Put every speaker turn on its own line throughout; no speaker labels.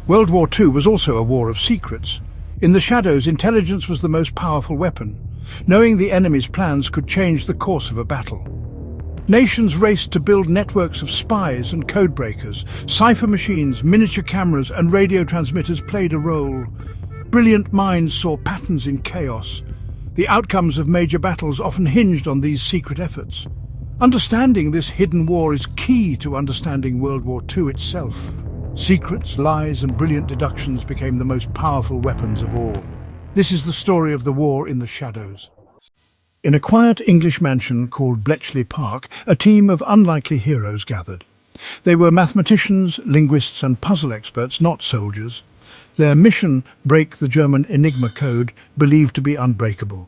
World War II was also a war of secrets. In the shadows, intelligence was the most powerful weapon. Knowing the enemy's plans could change the course of a battle. Nations raced to build networks of spies and codebreakers. Cipher machines, miniature cameras, and radio transmitters played a role. Brilliant minds saw patterns in chaos. The outcomes of major battles often hinged on these secret efforts. Understanding this hidden war is key to understanding World War II itself. Secrets, lies, and brilliant deductions became the most powerful weapons of all. This is the story of the war in the shadows. In a quiet English mansion called Bletchley Park, a team of unlikely heroes gathered. They were mathematicians, linguists, and puzzle experts, not soldiers. Their mission: break the German Enigma code, believed to be unbreakable.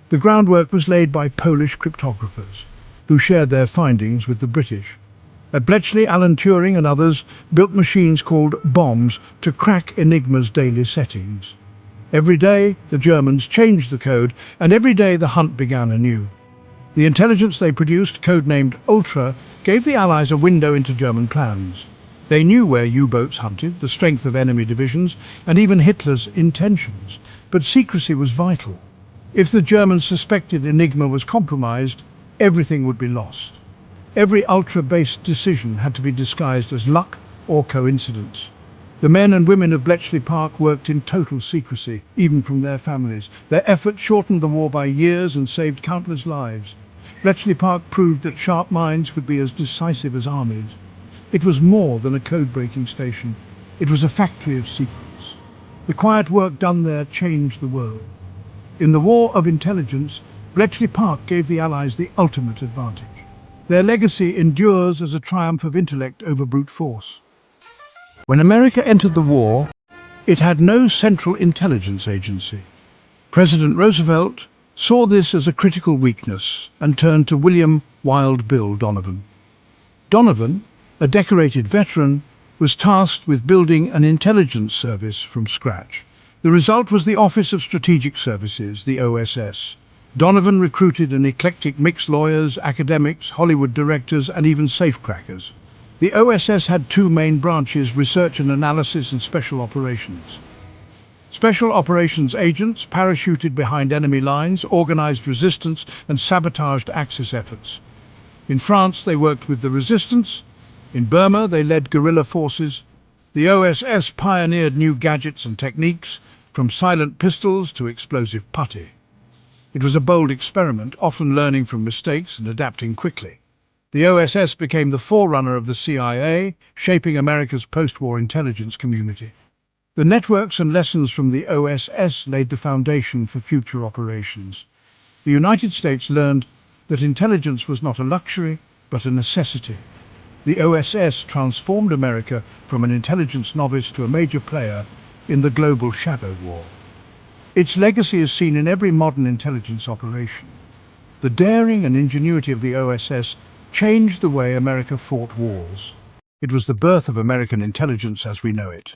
The groundwork was laid by Polish cryptographers, who shared their findings with the British. At Bletchley, Alan Turing and others built machines called bombs to crack Enigma's daily settings. Every day, the Germans changed the code, and every day the hunt began anew. The intelligence they produced, codenamed Ultra, gave the Allies a window into German plans. They knew where U-boats hunted, the strength of enemy divisions, and even Hitler's intentions. But secrecy was vital. If the Germans suspected Enigma was compromised, everything would be lost. Every Ultra-based decision had to be disguised as luck or coincidence. The men and women of Bletchley Park worked in total secrecy, even from their families. Their efforts shortened the war by years and saved countless lives. Bletchley Park proved that sharp minds could be as decisive as armies. It was more than a code-breaking station. It was a factory of secrets. The quiet work done there changed the world. In the war of intelligence, Bletchley Park gave the Allies the ultimate advantage. Their legacy endures as a triumph of intellect over brute force. When America entered the war, it had no central intelligence agency. President Roosevelt saw this as a critical weakness and turned to William Wild Bill Donovan. Donovan, a decorated veteran, was tasked with building an intelligence service from scratch. The result was the Office of Strategic Services, the OSS. Donovan recruited an eclectic mix: lawyers, academics, Hollywood directors, and even safecrackers. The OSS had two main branches: research and analysis, and special operations. Special operations agents parachuted behind enemy lines, organized resistance, and sabotaged Axis efforts. In France, they worked with the resistance. In Burma, they led guerrilla forces. The OSS pioneered new gadgets and techniques, from silent pistols to explosive putty. It was a bold experiment, often learning from mistakes and adapting quickly. The OSS became the forerunner of the CIA, shaping America's post-war intelligence community. The networks and lessons from the OSS laid the foundation for future operations. The United States learned that intelligence was not a luxury, but a necessity. The OSS transformed America from an intelligence novice to a major player in the global shadow war. Its legacy is seen in every modern intelligence operation. The daring and ingenuity of the OSS changed the way America fought wars. It was the birth of American intelligence as we know it.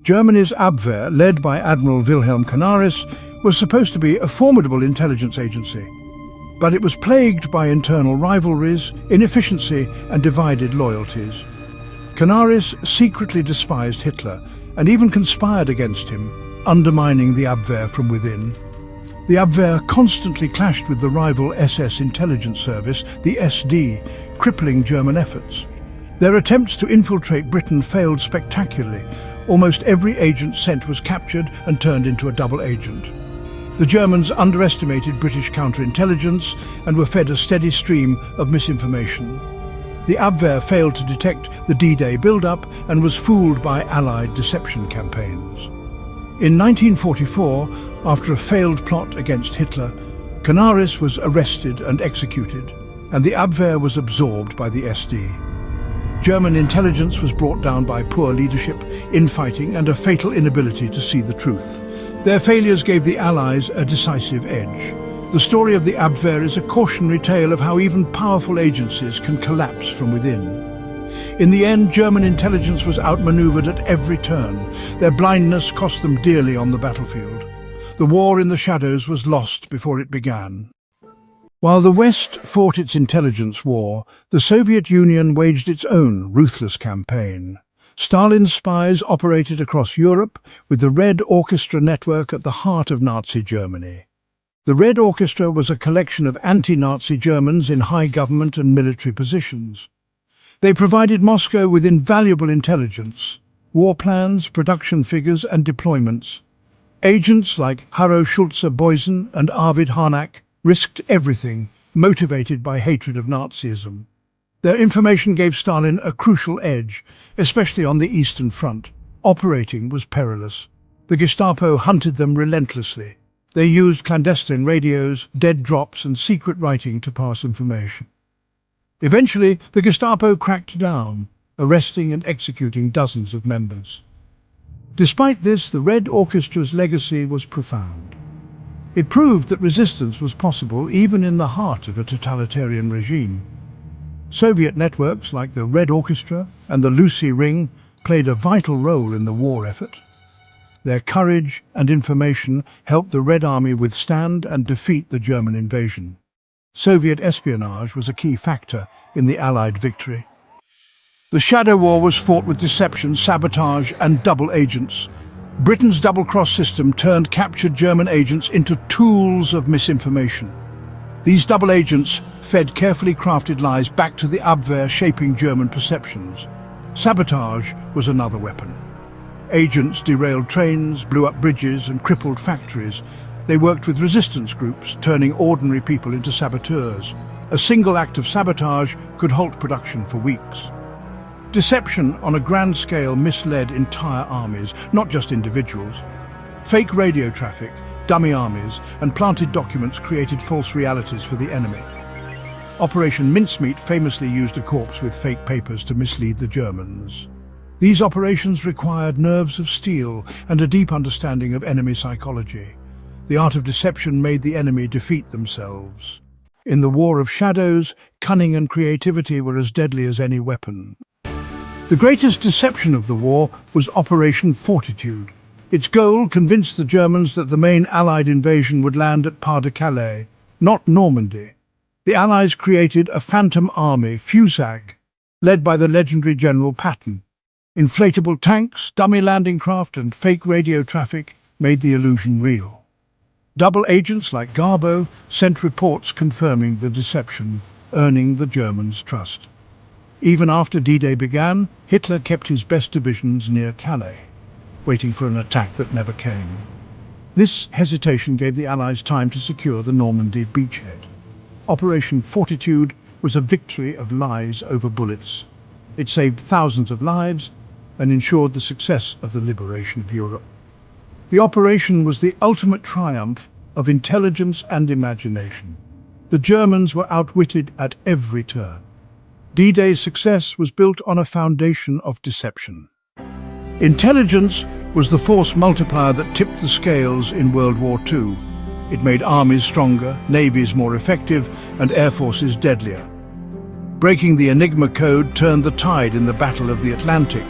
Germany's Abwehr, led by Admiral Wilhelm Canaris, was supposed to be a formidable intelligence agency. But it was plagued by internal rivalries, inefficiency, and divided loyalties. Canaris secretly despised Hitler and even conspired against him, undermining the Abwehr from within. The Abwehr constantly clashed with the rival SS intelligence service, the SD, crippling German efforts. Their attempts to infiltrate Britain failed spectacularly. Almost every agent sent was captured and turned into a double agent. The Germans underestimated British counterintelligence and were fed a steady stream of misinformation. The Abwehr failed to detect the D-Day build-up and was fooled by Allied deception campaigns. In 1944, after a failed plot against Hitler, Canaris was arrested and executed, and the Abwehr was absorbed by the SD. German intelligence was brought down by poor leadership, infighting, and a fatal inability to see the truth. Their failures gave the Allies a decisive edge. The story of the Abwehr is a cautionary tale of how even powerful agencies can collapse from within. In the end, German intelligence was outmaneuvered at every turn. Their blindness cost them dearly on the battlefield. The war in the shadows was lost before it began. While the West fought its intelligence war, the Soviet Union waged its own ruthless campaign. Stalin's spies operated across Europe, with the Red Orchestra network at the heart of Nazi Germany. The Red Orchestra was a collection of anti-Nazi Germans in high government and military positions. They provided Moscow with invaluable intelligence, war plans, production figures and deployments. Agents like Harro Schulze-Boysen and Arvid Harnack risked everything, motivated by hatred of Nazism. Their information gave Stalin a crucial edge, especially on the Eastern Front. Operating was perilous. The Gestapo hunted them relentlessly. They used clandestine radios, dead drops and secret writing to pass information. Eventually, the Gestapo cracked down, arresting and executing dozens of members. Despite this, the Red Orchestra's legacy was profound. It proved that resistance was possible even in the heart of a totalitarian regime. Soviet networks like the Red Orchestra and the Lucy Ring played a vital role in the war effort. Their courage and information helped the Red Army withstand and defeat the German invasion. Soviet espionage was a key factor in the Allied victory. The Shadow War was fought with deception, sabotage and double agents. Britain's double-cross system turned captured German agents into tools of misinformation. These double agents fed carefully crafted lies back to the Abwehr, shaping German perceptions. Sabotage was another weapon. Agents derailed trains, blew up bridges and crippled factories. They worked with resistance groups, turning ordinary people into saboteurs. A single act of sabotage could halt production for weeks. Deception on a grand scale misled entire armies, not just individuals. Fake radio traffic, dummy armies, and planted documents created false realities for the enemy. Operation Mincemeat famously used a corpse with fake papers to mislead the Germans. These operations required nerves of steel and a deep understanding of enemy psychology. The art of deception made the enemy defeat themselves. In the War of Shadows, cunning and creativity were as deadly as any weapon. The greatest deception of the war was Operation Fortitude. Its goal convinced the Germans that the main Allied invasion would land at Pas-de-Calais, not Normandy. The Allies created a phantom army, FUSAG, led by the legendary General Patton. Inflatable tanks, dummy landing craft and fake radio traffic made the illusion real. Double agents like Garbo sent reports confirming the deception, earning the Germans' trust. Even after D-Day began, Hitler kept his best divisions near Calais, waiting for an attack that never came. This hesitation gave the Allies time to secure the Normandy beachhead. Operation Fortitude was a victory of lies over bullets. It saved thousands of lives and ensured the success of the liberation of Europe. The operation was the ultimate triumph of intelligence and imagination. The Germans were outwitted at every turn. D-Day's success was built on a foundation of deception. Intelligence was the force multiplier that tipped the scales in World War II. It made armies stronger, navies more effective, and air forces deadlier. Breaking the Enigma code turned the tide in the Battle of the Atlantic,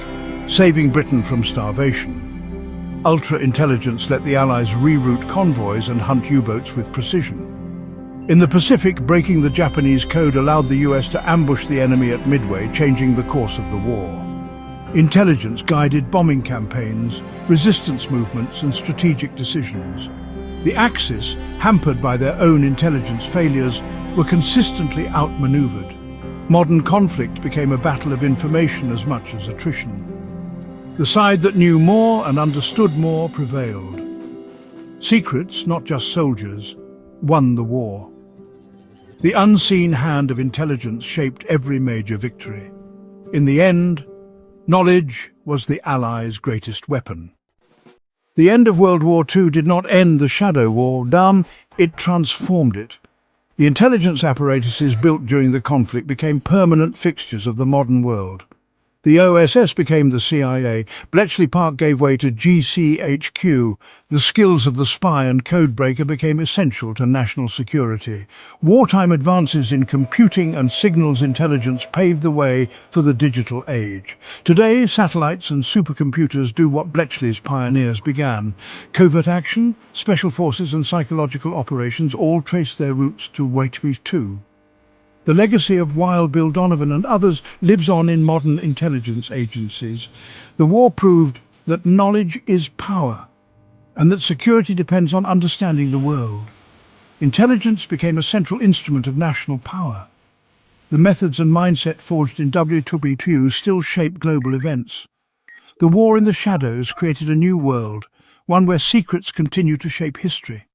saving Britain from starvation. Ultra-intelligence let the Allies reroute convoys and hunt U-boats with precision. In the Pacific, breaking the Japanese code allowed the US to ambush the enemy at Midway, changing the course of the war. Intelligence guided bombing campaigns, resistance movements and strategic decisions. The Axis, hampered by their own intelligence failures, were consistently outmaneuvered. Modern conflict became a battle of information as much as attrition. The side that knew more and understood more prevailed. Secrets, not just soldiers, won the war. The unseen hand of intelligence shaped every major victory. In the end, knowledge was the Allies' greatest weapon. The end of World War II did not end the Shadow War, it transformed it. The intelligence apparatuses built during the conflict became permanent fixtures of the modern world. The OSS became the CIA, Bletchley Park gave way to GCHQ. The skills of the spy and codebreaker became essential to national security. Wartime advances in computing and signals intelligence paved the way for the digital age. Today, satellites and supercomputers do what Bletchley's pioneers began. Covert action, special forces and psychological operations all trace their roots to WWII. The legacy of Weil, Bill Donovan and others lives on in modern intelligence agencies. The war proved that knowledge is power and that security depends on understanding the world. Intelligence became a central instrument of national power. The methods and mindset forged in WWII still shape global events. The war in the shadows created a new world, one where secrets continue to shape history.